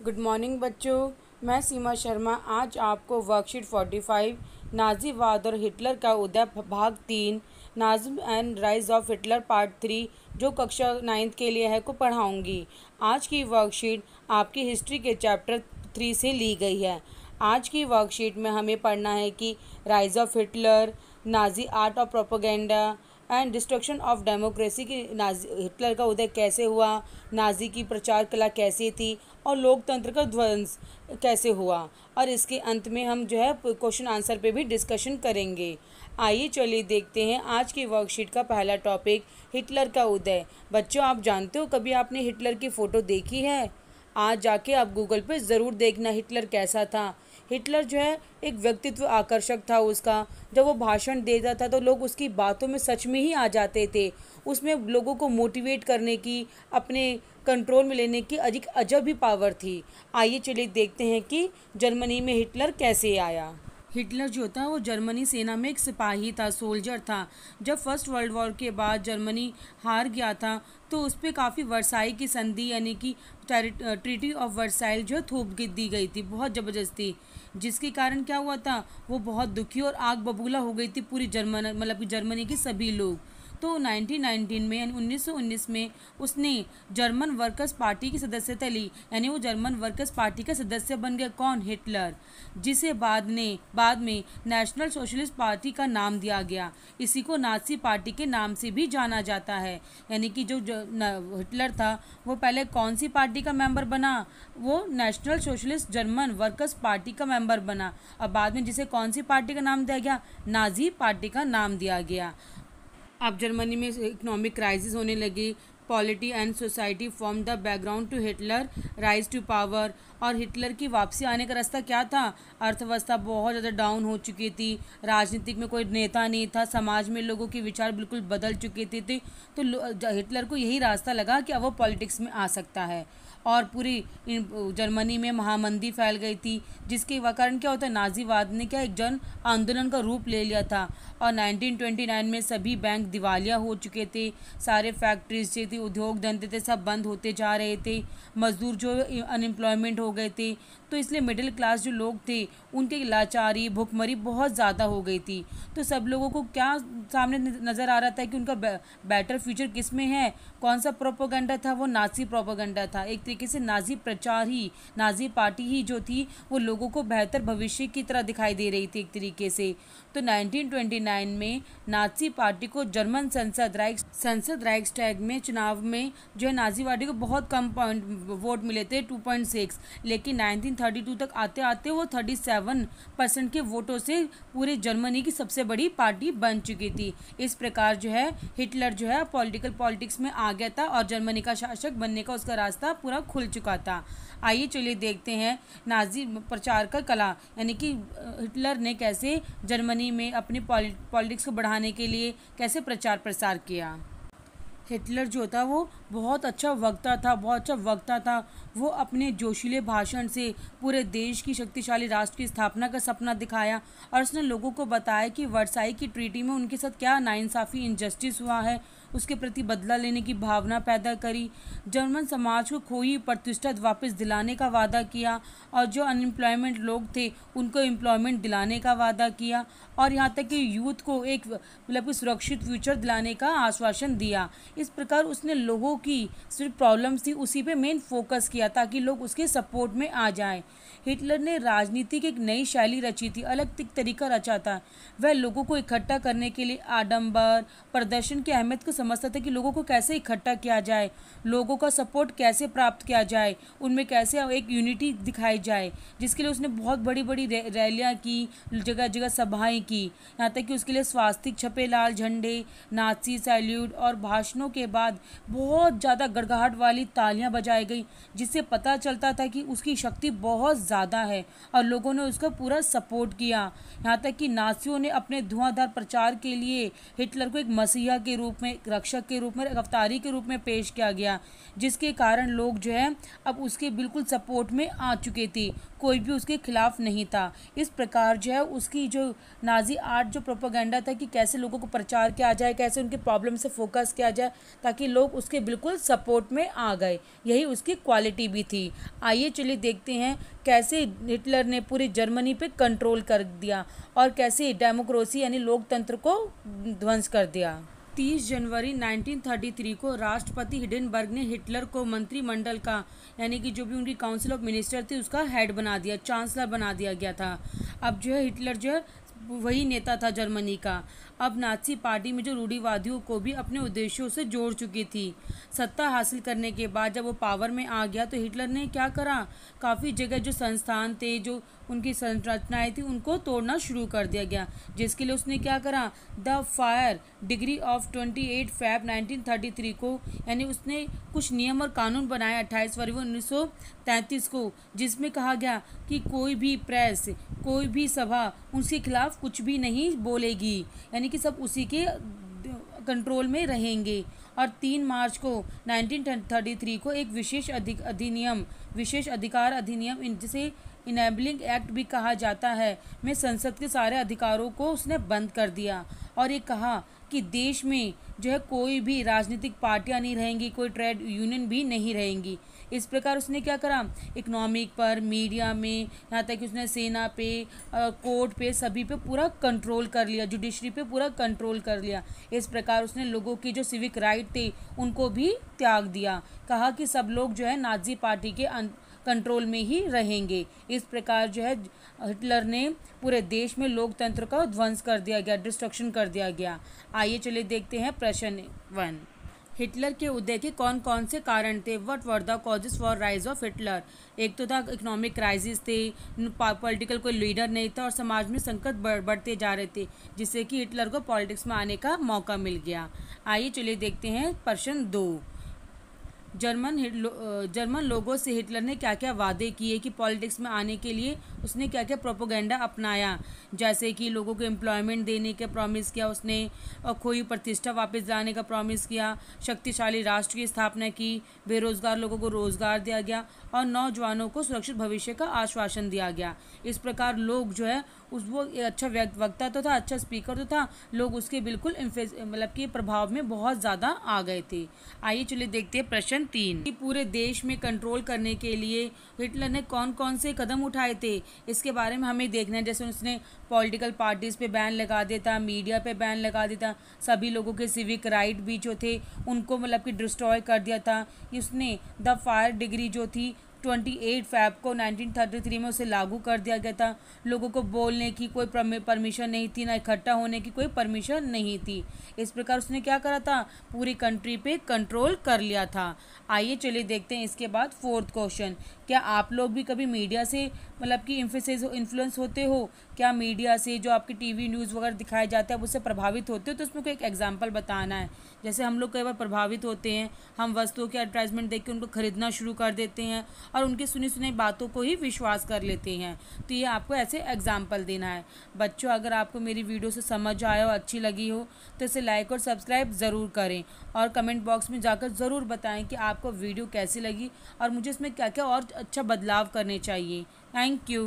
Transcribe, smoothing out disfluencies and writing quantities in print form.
Good morning बच्चों। मैं सीमा शर्मा आज आपको वर्कशीट 45 नाज़ीवाद और हिटलर का उदय भाग 3 Nazism and rise of Hitler part 3 जो कक्षा 9th के लिए है को पढ़ाऊंगी। आज की वर्कशीट आपकी हिस्ट्री के चैप्टर 3 से ली गई है। आज की वर्कशीट में हमें पढ़ना है कि rise of Hitler, Nazi art of propaganda and destruction of democracy की हिटलर का उदय कैसे हुआ, नाजी की प्रचार कला कैसी थी और लोकतंत्र का ध्वंस कैसे हुआ। और इसके अंत में हम जो है क्वेश्चन आंसर पे भी डिस्कशन करेंगे। आइए चलिए देखते हैं आज की वर्कशीट का पहला टॉपिक हिटलर का उदय। बच्चों, आप जानते हो कभी आपने हिटलर की फ़ोटो देखी है? आज जाके आप गूगल पे ज़रूर देखना हिटलर कैसा था। हिटलर जो है एक व्यक्तित्व आकर्षक था उसका। जब वो भाषण देता था तो लोग उसकी बातों में सच में ही आ जाते थे। उसमें लोगों को मोटिवेट करने की, अपने कंट्रोल में लेने की अजब ही पावर थी। आइए चलिए देखते हैं कि जर्मनी में हिटलर कैसे आया। हिटलर जो था वो जर्मनी सेना में एक सिपाही था, सोल्जर था। जब फर्स्ट वर्ल्ड वॉर के बाद जर्मनी हार गया था तो उस पर काफ़ी वर्साई की संधि यानी कि ट्रीटी ऑफ वर्साइल जो थोप दी गई थी बहुत ज़बरदस्ती, जिसके कारण क्या हुआ था, वो बहुत दुखी और आग बबूला हो गई थी पूरी जर्मनी के सभी लोग। तो 1919 में यानी 1919 में उसने जर्मन वर्कर्स पार्टी की सदस्यता ली, यानी वो जर्मन वर्कर्स पार्टी का सदस्य बन गया। कौन? हिटलर, जिसे बाद में नेशनल सोशलिस्ट पार्टी का नाम दिया गया। इसी को नाज़ी पार्टी के नाम से भी जाना जाता है। यानी कि जो हिटलर था वो पहले कौन सी पार्टी का मेंबर बना? वो national socialist German workers party का मेंबर बना और बाद में जिसे कौन सी पार्टी का नाम दिया गया? नाज़ी पार्टी का नाम दिया गया। अब जर्मनी में इकोनॉमिक क्राइसिस होने लगी। Polity and society form the background to Hitler rise to power. और हिटलर की वापसी आने का रास्ता क्या था? अर्थव्यवस्था बहुत ज़्यादा डाउन हो चुकी थी, राजनीतिक में कोई नेता नहीं था, समाज में लोगों के विचार बिल्कुल बदल चुके थे। तो हिटलर को यही रास्ता लगा कि अब वो पॉलिटिक्स में आ सकता है। और पूरी जर्मनी में महामंदी फैल गई थी, जिसके कारण क्या होता है, नाज़ीवाद ने क्या एक जन आंदोलन का रूप ले लिया था। और 1929 में सभी बैंक दिवालिया हो चुके थे, सारे फैक्ट्रीज जो थी, उद्योग धंधे थे, सब बंद होते जा रहे थे, मजदूर जो अनएम्प्लॉयमेंट हो गए थे। तो इसलिए मिडिल क्लास जो लोग थे उनकी लाचारी, भुखमरी बहुत ज़्यादा हो गई थी। तो सब लोगों को क्या सामने नज़र आ रहा था कि उनका बेटर फ्यूचर किस में है? कौन सा प्रोपेगेंडा था? वो नाज़ी प्रोपेगेंडा था। एक तरीके से नाज़ी प्रचार ही, नाज़ी पार्टी ही जो थी वो लोगों को बेहतर भविष्य की तरह दिखाई दे रही थी एक तरीके से। तो 1929 में नाज़ी पार्टी को जर्मन संसद राइक्सटैग में चुनाव में जो है नाज़ी पार्टी को बहुत कम पॉइंट वोट मिले थे, 2.6। लेकिन 1932 तक आते आते वो 37% के वोटों से पूरे जर्मनी की सबसे बड़ी पार्टी बन चुकी थी। इस प्रकार जो है हिटलर जो है पॉलिटिक्स में आ गया था और जर्मनी का शासक बनने का उसका रास्ता पूरा खुल चुका था। आइए चलिए देखते हैं नाज़ी प्रचार का कला, यानी कि हिटलर ने कैसे जर्मनी में अपनी पॉलिटिक्स को बढ़ाने के लिए कैसे प्रचार प्रसार किया। हिटलर जो था वो बहुत अच्छा वक्ता था। वो अपने जोशीले भाषण से पूरे देश की शक्तिशाली राष्ट्र की स्थापना का सपना दिखाया और उसने लोगों को बताया कि वर्साई की ट्रीटी में उनके साथ क्या नाइंसाफ़ी, इनजस्टिस हुआ है, उसके प्रति बदला लेने की भावना पैदा करी। जर्मन समाज को खोई प्रतिष्ठा वापस दिलाने का वादा किया और जो अनएम्प्लॉयमेंट लोग थे उनको एम्प्लॉयमेंट दिलाने का वादा किया और यहाँ तक कि यूथ को एक सुरक्षित फ्यूचर दिलाने का आश्वासन दिया। इस प्रकार उसने लोगों की सिर्फ प्रॉब्लम्स थी उसी पे मेन फोकस किया ताकि लोग उसके सपोर्ट में आ जाएं। हिटलर ने राजनीति की एक नई शैली रची थी, अलग तरीका रचा था। वह लोगों को इकट्ठा करने के लिए आडंबर, प्रदर्शन की अहमियत को समझता था कि लोगों को कैसे इकट्ठा किया जाए, लोगों का सपोर्ट कैसे प्राप्त किया जाए, उनमें कैसे एक यूनिटी दिखाई जाए, जिसके लिए उसने बहुत बड़ी बड़ी रैलियाँ की, जगह जगह सभाएँ की। यहाँ तक कि उसके लिए स्वास्तिक छपे लाल झंडे, नाज़ी सैल्यूट और भाषणों के बाद बहुत ज़्यादा गड़गड़ाहट वाली तालियां बजाई गई, जिससे पता चलता था कि उसकी शक्ति बहुत ज़्यादा है और लोगों ने उसका पूरा सपोर्ट किया। यहाँ तक कि नाज़ियों ने अपने धुआंधार प्रचार के लिए हिटलर को एक मसीहा के रूप में रक्षक के रूप में, एक अवतारी के रूप में पेश किया गया, जिसके कारण लोग जो है अब उसके बिल्कुल सपोर्ट में आ चुके थे, कोई भी उसके खिलाफ नहीं था। इस प्रकार जो है उसकी जो नाजी आर्ट जो प्रोपेगेंडा था कि कैसे लोगों को प्रचार किया जाए, कैसे उनके प्रॉब्लम से फोकस किया जाए ताकि लोग उसके बिल्कुल सपोर्ट में आ गए, यही उसकी क्वालिटी भी थी। आइए चलिए देखते हैं कैसे हिटलर ने पूरी जर्मनी पे कंट्रोल कर दिया और कैसे डेमोक्रेसी यानी लोकतंत्र को ध्वंस कर दिया। 30 जनवरी 1933 को राष्ट्रपति हिडेनबर्ग ने हिटलर को मंत्रिमंडल का यानी कि जो भी उनकी काउंसिल ऑफ मिनिस्टर थी उसका हेड बना दिया, चांसलर बना दिया गया था। अब जो है हिटलर जो है वही नेता था जर्मनी का। अब नाज़ी पार्टी में जो रूढ़िवादियों को भी अपने उद्देश्यों से जोड़ चुकी थी। सत्ता हासिल करने के बाद जब वो पावर में आ गया तो हिटलर ने क्या करा, काफ़ी जगह जो संस्थान थे, जो उनकी संरचनाएं थी, उनको तोड़ना शुरू कर दिया गया, जिसके लिए उसने क्या करा, the fire degree of 28 Feb 1933 को यानी उसने कुछ नियम और कानून बनाए 28 फरवरी 1933 को, जिसमें कहा गया कि कोई भी प्रेस, कोई भी सभा उसके खिलाफ कुछ भी नहीं बोलेगी, यानी कि सब उसी के कंट्रोल में रहेंगे। और 3 मार्च को 1933 को एक विशेष अधिकार अधिनियम जिसे इनेबलिंग एक्ट भी कहा जाता है में संसद के सारे अधिकारों को उसने बंद कर दिया और ये कहा कि देश में जो है कोई भी राजनीतिक पार्टियां नहीं रहेंगी, कोई ट्रेड यूनियन भी नहीं रहेंगी। इस प्रकार उसने क्या करा, इकोनॉमिक पर, मीडिया में, यहाँ तक कि उसने सेना पे, कोर्ट पे, सभी पे पूरा कंट्रोल कर लिया, जुडिशरी पे पूरा कंट्रोल कर लिया। इस प्रकार उसने लोगों की जो सिविक राइट थे उनको भी त्याग दिया, कहा कि सब लोग जो है नाज़ी पार्टी के कंट्रोल में ही रहेंगे। इस प्रकार जो है हिटलर ने पूरे देश में लोकतंत्र का ध्वंस कर दिया गया, डिस्ट्रक्शन कर दिया गया। आइए चलिए देखते हैं प्रश्न 1। हिटलर के उदय के कौन कौन से कारण थे? What were the causes for rise of Hitler? एक तो था इकोनॉमिक क्राइसिस थे, पॉलिटिकल कोई लीडर नहीं था और समाज में संकट बढ़ते जा रहे थे, जिससे कि हिटलर को पॉलिटिक्स में आने का मौका मिल गया। आइए चलिए देखते हैं प्रश्न 2। जर्मन लोगों से हिटलर ने क्या क्या वादे किए कि पॉलिटिक्स में आने के लिए उसने क्या क्या प्रोपोगेंडा अपनाया, जैसे कि लोगों को एम्प्लॉयमेंट देने का प्रॉमिस किया उसने, और खोई प्रतिष्ठा वापस लाने का प्रॉमिस किया, शक्तिशाली राष्ट्र की स्थापना की, बेरोजगार लोगों को रोजगार दिया गया और नौजवानों को सुरक्षित भविष्य का आश्वासन दिया गया। इस प्रकार लोग जो है वो अच्छा वक्ता तो था, अच्छा स्पीकर तो था, लोग उसके बिल्कुल मतलब कि प्रभाव में बहुत ज़्यादा आ गए थे। आइए चलिए देखते हैं प्रश्न 3। पूरे देश में कंट्रोल करने के लिए हिटलर ने कौन कौन से कदम उठाए थे, इसके बारे में हमें देखना है। जैसे उसने पॉलिटिकल पार्टीज़ पे बैन लगा देता, मीडिया पे बैन लगा देता, सभी लोगों के सिविक राइट भी जो थे उनको मतलब कि डिस्ट्रॉय कर दिया था। उसने द फायर डिग्री जो थी 28 फैब को 1933 में उसे लागू कर दिया गया था। लोगों को बोलने की कोई परमिशन नहीं थी, ना इकट्ठा होने की कोई परमिशन नहीं थी। इस प्रकार उसने क्या करा था, पूरी कंट्री पे कंट्रोल कर लिया था। आइए चलिए देखते हैं इसके बाद 4th क्वेश्चन। क्या आप लोग भी कभी मीडिया से मतलब कि इन्फ्लुएंस होते हो? क्या मीडिया से जो आपकी टीवी न्यूज़ वगैरह दिखाए जाते हैं उससे प्रभावित होते हो? तो उसमें कोई एक एग्जाम्पल बताना है। जैसे हम लोग कई बार प्रभावित होते हैं, हम वस्तुओं के एडवर्टाइजमेंट देख के उनको खरीदना शुरू कर देते हैं और उनकी सुनी सुनी बातों को ही विश्वास कर लेते हैं। तो ये आपको ऐसे एग्जाम्पल देना है। बच्चों, अगर आपको मेरी वीडियो से समझ आया हो, अच्छी लगी हो, तो इसे लाइक और सब्सक्राइब ज़रूर करें और कमेंट बॉक्स में जाकर ज़रूर बताएं कि आपको वीडियो कैसी लगी और मुझे इसमें क्या क्या और अच्छा बदलाव करने चाहिए। Thank you.